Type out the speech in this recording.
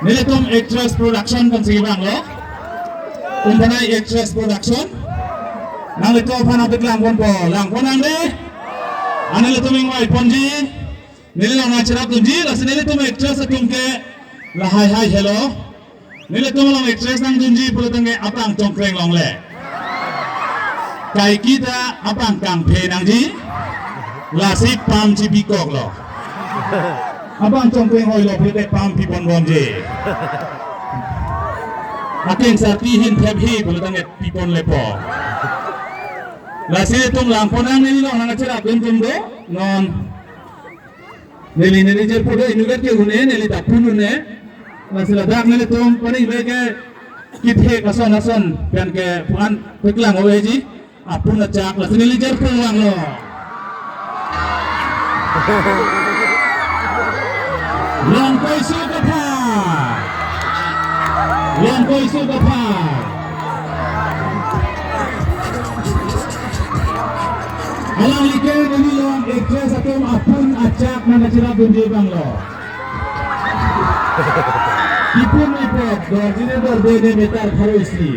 นี่เลยต้อง Actress Production กันสิบ้างเหรอคุณทนาย Actress Production นั่งเลยต้องพานักตึกหลังคนปอหลังคนนั่งเลยอันนี้เลยต้องมีไว้ปนจีนี่เลยเรามาเชิญตุนจีแล้วสินี่เลยต้อง Actress ตุนเกละ Hi Hello นี่เลยต้องลอง Actress นั่งตุนจีพูดตั้งแต่อัปตังจงเคร่งลองเลยไก่กีตาอัปตังกังเพนังจีลาสิปามจีบีกอกหรอAbang congkeng hoi lo pete pam pi pon bon je. Aken sarti hin theb hi pole tanget pi pon le po. La se tung lang ponang ni lo hanga chera tum tum do non. Neli jer podo inugat ke hune neli tapun hune. La se la dak neli tum pani le ke kithe kason pian ke puan peklang howe ji apun achak la se neli jer puang lo. Long koi su ka pa alang like ni long Actress atom apun acak na nachira bunje bang lo ipun ipot dor jine dor bede metar kharo isi